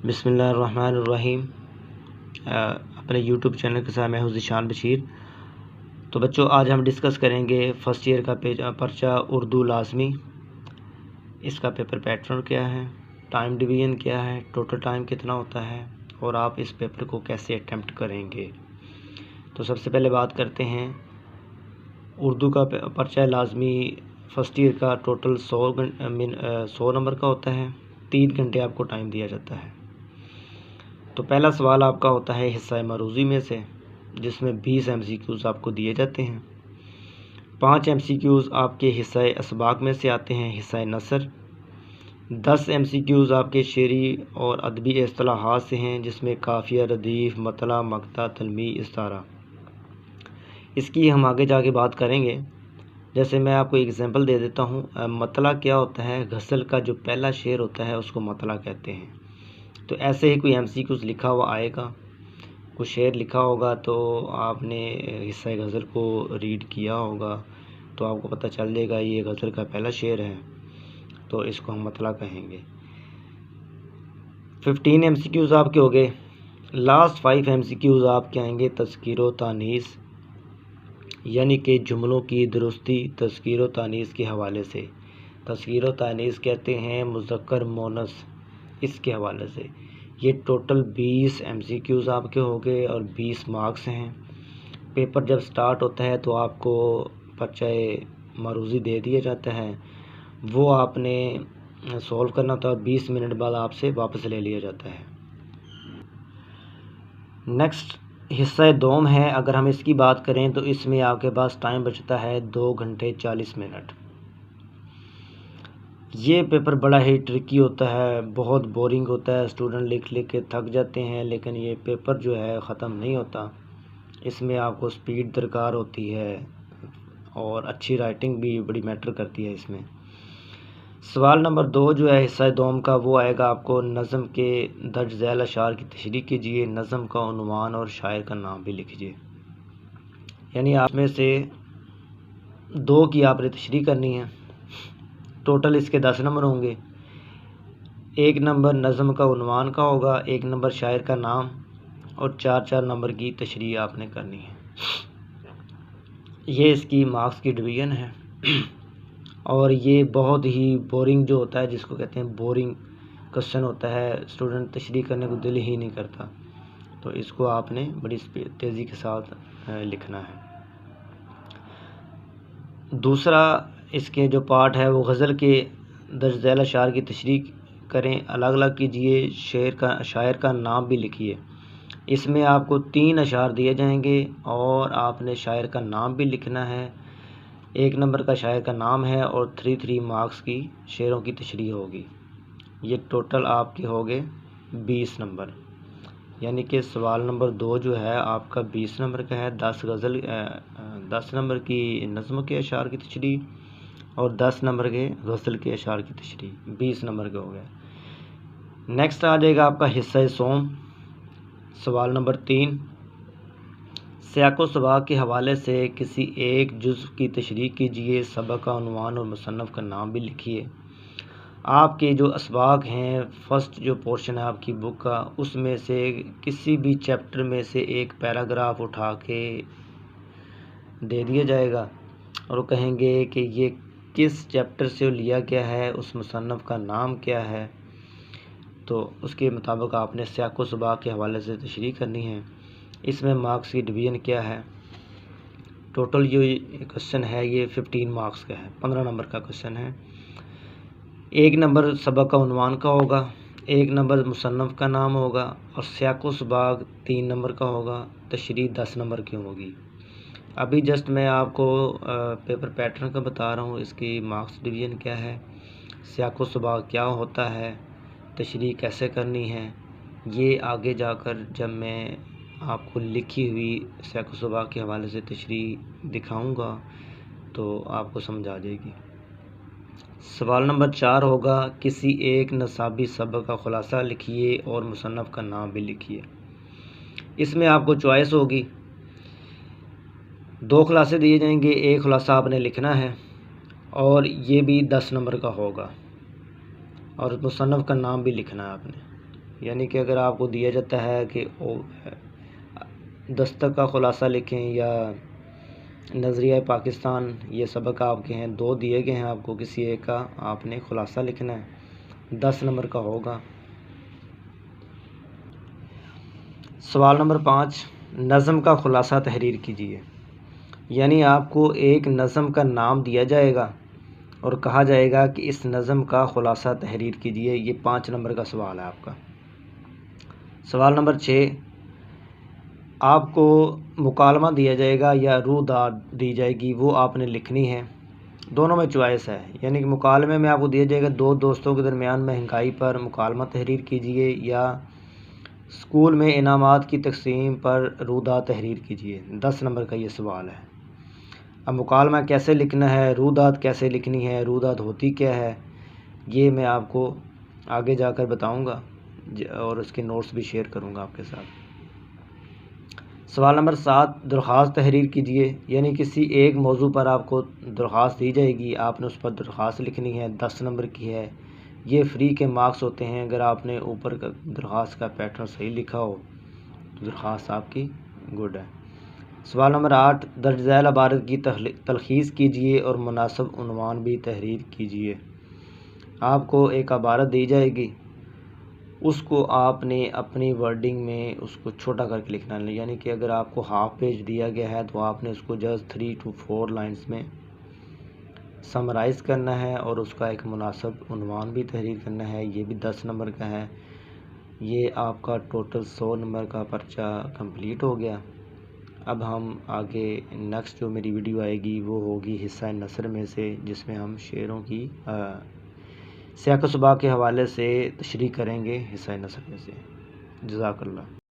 بسم اللہ الرحمن الرحیم۔ اپنے یوٹیوب چینل کے ساتھ میں ہوں ذیشان بشیر۔ تو بچوں، آج ہم ڈسکس کریں گے فرسٹ ایئر کا پرچہ اردو لازمی، اس کا پیپر پیٹرن کیا ہے، ٹائم ڈویژن کیا ہے، ٹوٹل ٹائم کتنا ہوتا ہے، اور آپ اس پیپر کو کیسے اٹیمپٹ کریں گے۔ تو سب سے پہلے بات کرتے ہیں اردو کا پرچہ لازمی فرسٹ ایئر کا ٹوٹل 100 نمبر کا ہوتا ہے، 3 گھنٹے آپ کو ٹائم دیا جاتا ہے۔ تو پہلا سوال آپ کا ہوتا ہے حصہ معروضی میں سے، جس میں 20 MCQs آپ کو دیے جاتے ہیں۔ 5 MCQs آپ کے حصہ اسباق میں سے آتے ہیں، حصہ نثر۔ 10 MCQs آپ کے شعری اور ادبی اصطلاحات سے ہیں، جس میں قافیہ، ردیف، مطلع، مقطع، تلمیح، استعارہ۔ اس کی ہم آگے جا کے بات کریں گے۔ جیسے میں آپ کو ایگزامپل دے دیتا ہوں۔ مطلع کیا ہوتا ہے؟ غزل کا جو پہلا شعر ہوتا ہے اس کو مطلع کہتے ہیں۔ تو ایسے ہی کوئی MCQs لکھا ہوا آئے گا، کوئی شعر لکھا ہوگا تو آپ نے حصہ غزل کو ریڈ کیا ہوگا، تو آپ کو پتہ چل جائے گا یہ غزل کا پہلا شعر ہے، تو اس کو ہم مطلع کہیں گے۔ 15 MCQs آپ کے ہو گئے۔ لاسٹ 5 MCQs آپ کے آئیں گے تذکیر و تانیث، یعنی کہ جملوں کی درستی تذکیر و تانیث کے حوالے سے۔ تذکیر و تانیث کہتے ہیں مذکر مونث، اس کے حوالے سے۔ یہ ٹوٹل 20 MCQs آپ کے ہو گئے اور 20 مارکس ہیں۔ پیپر جب سٹارٹ ہوتا ہے تو آپ کو پرچہ معروضی دے دیا جاتا ہے، وہ آپ نے سولو کرنا ہوتا ہے، 20 منٹ بعد آپ سے واپس لے لیا جاتا ہے۔ نیکسٹ حصہ دوم ہے۔ اگر ہم اس کی بات کریں تو اس میں آپ کے پاس ٹائم بچتا ہے 2 گھنٹے 40 منٹ۔ یہ پیپر بڑا ہی ٹرکی ہوتا ہے، بہت بورنگ ہوتا ہے، اسٹوڈنٹ لکھ کے تھک جاتے ہیں، لیکن یہ پیپر جو ہے ختم نہیں ہوتا۔ اس میں آپ کو سپیڈ درکار ہوتی ہے اور اچھی رائٹنگ بھی بڑی میٹر کرتی ہے اس میں۔ سوال نمبر 2 جو ہے حصہ دوم کا، وہ آئے گا آپ کو نظم کے درج ذیل اشعار کی تشریح کیجیے، نظم کا عنوان اور شاعر کا نام بھی لکھیے۔ یعنی آپ میں سے 2 کی آپ نے تشریح کرنی ہے۔ ٹوٹل اس کے 10 نمبر ہوں گے۔ 1 نمبر نظم کا عنوان کا ہوگا، 1 نمبر شاعر کا نام، اور 4 نمبر کی تشریح آپ نے کرنی ہے۔ یہ اس کی مارکس کی ڈویژن ہے، اور یہ بہت ہی بورنگ جو ہوتا ہے، جس کو کہتے ہیں بورنگ کوسچن ہوتا ہے، اسٹوڈنٹ تشریح کرنے کو دل ہی نہیں کرتا، تو اس کو آپ نے بڑی تیزی کے ساتھ لکھنا ہے۔ دوسرا اس کے جو پارٹ ہے وہ غزل کے درج ذیل اشعار کی تشریح کریں، الگ الگ کیجیے، شاعر کا نام بھی لکھیے۔ اس میں آپ کو 3 اشعار دیے جائیں گے اور آپ نے شاعر کا نام بھی لکھنا ہے۔ 1 نمبر کا شاعر کا نام ہے اور 3 مارکس کی شعروں کی تشریح ہوگی۔ یہ ٹوٹل آپ کے ہو گئے 20 نمبر، یعنی کہ سوال نمبر 2 جو ہے آپ کا 20 نمبر کا ہے، 10 نمبر کی نظم کے اشعار کی تشریح اور 10 نمبر کے غزل کے اشعار کی تشریح، 20 نمبر کے ہو گئے۔ نیکسٹ آ جائے گا آپ کا حصہ سوم، سوال نمبر 3، سیاق و سباق کے حوالے سے کسی ایک جزو کی تشریح کیجیے، سبق کا عنوان اور مصنف کا نام بھی لکھیے۔ آپ کے جو اسباق ہیں، فرسٹ جو پورشن ہے آپ کی بک کا، اس میں سے کسی بھی چیپٹر میں سے ایک پیراگراف اٹھا کے دے دیا جائے گا، اور وہ کہیں گے کہ یہ کس چیپٹر سے لیا گیا ہے، اس مصنف کا نام کیا ہے، تو اس کے مطابق آپ نے سیاق و سباق کے حوالے سے تشریح کرنی ہے۔ اس میں مارکس کی ڈویژن کیا ہے؟ ٹوٹل جو کوسچن ہے یہ 15 مارکس کا ہے، 15 نمبر کا کوسچن ہے۔ 1 نمبر سبق کا عنوان کا ہوگا، 1 نمبر مصنف کا نام ہوگا، اور سیاق و سباق 3 نمبر کا ہوگا، تشریح 10 نمبر کی ہوگی۔ ابھی جسٹ میں آپ کو پیپر پیٹرن کا بتا رہا ہوں، اس کی مارکس ڈویژن کیا ہے، سیاق و سباق کیا ہوتا ہے، تشریح کیسے کرنی ہے، یہ آگے جا کر جب میں آپ کو لکھی ہوئی سیاق و سباق کے حوالے سے تشریح دکھاؤں گا تو آپ کو سمجھ آ جائے گی۔ سوال نمبر 4 ہوگا، کسی ایک نصابی سبق کا خلاصہ لکھیے اور مصنف کا نام بھی لکھیے۔ اس میں آپ کو چوائس ہوگی، 2 خلاصے دیے جائیں گے، 1 خلاصہ آپ نے لکھنا ہے اور یہ بھی 10 نمبر کا ہوگا، اور مصنف کا نام بھی لکھنا ہے آپ نے۔ یعنی کہ اگر آپ کو دیا جاتا ہے کہ دستک کا خلاصہ لکھیں یا نظریہ پاکستان، یہ سبق آپ کے ہیں، 2 دیے گئے ہیں آپ کو، کسی ایک کا آپ نے خلاصہ لکھنا ہے، 10 نمبر کا ہوگا۔ سوال نمبر 5، نظم کا خلاصہ تحریر کیجیے۔ یعنی آپ کو ایک نظم کا نام دیا جائے گا اور کہا جائے گا کہ اس نظم کا خلاصہ تحریر کیجیے، یہ 5 نمبر کا سوال ہے آپ کا۔ سوال نمبر 6، آپ کو مکالمہ دیا جائے گا یا روح دی جائے گی، وہ آپ نے لکھنی ہے، دونوں میں چوائس ہے۔ یعنی کہ مکالمے میں آپ کو دیا جائے گا 2 دوستوں کے درمیان مہنگائی پر مکالمہ تحریر کیجیے، یا اسکول میں انعامات کی تقسیم پر روح تحریر کیجیے، 10 نمبر کا یہ سوال ہے۔ اب مکالمہ کیسے لکھنا ہے، روح کیسے لکھنی ہے، روح ہوتی کیا ہے، یہ میں آپ کو آگے جا کر بتاؤں گا اور اس کے نوٹس بھی شیئر کروں گا آپ کے ساتھ۔ سوال نمبر 7، درخواست تحریر کیجیے۔ یعنی کسی ایک موضوع پر آپ کو درخواست دی جائے گی، آپ نے اس پر درخواست لکھنی ہے، 10 نمبر کی ہے، یہ فری کے مارکس ہوتے ہیں۔ اگر آپ نے اوپر کا درخواست کا پیٹرن صحیح لکھا ہو تو درخواست آپ کی گڈ ہے۔ سوال نمبر 8، درج ذیل عبارت کی تلخیص کیجیے اور مناسب عنوان بھی تحریر کیجیے۔ آپ کو ایک عبارت دی جائے گی، اس کو آپ نے اپنی ورڈنگ میں اس کو چھوٹا کر کے لکھنا ہے۔ یعنی کہ اگر آپ کو ہاف پیج دیا گیا ہے تو آپ نے اس کو جسٹ 3 to 4 لائنز میں سمرائز کرنا ہے اور اس کا ایک مناسب عنوان بھی تحریر کرنا ہے، یہ بھی 10 نمبر کا ہے۔ یہ آپ کا ٹوٹل 100 نمبر کا پرچہ کمپلیٹ ہو گیا۔ اب ہم آگے نیکسٹ جو میری ویڈیو آئے گی وہ ہوگی حصہ نثر میں سے، جس میں ہم شعروں کی سیاق و سباق کے حوالے سے تشریح کریں گے حصہ نثر میں سے۔ جزاک اللہ۔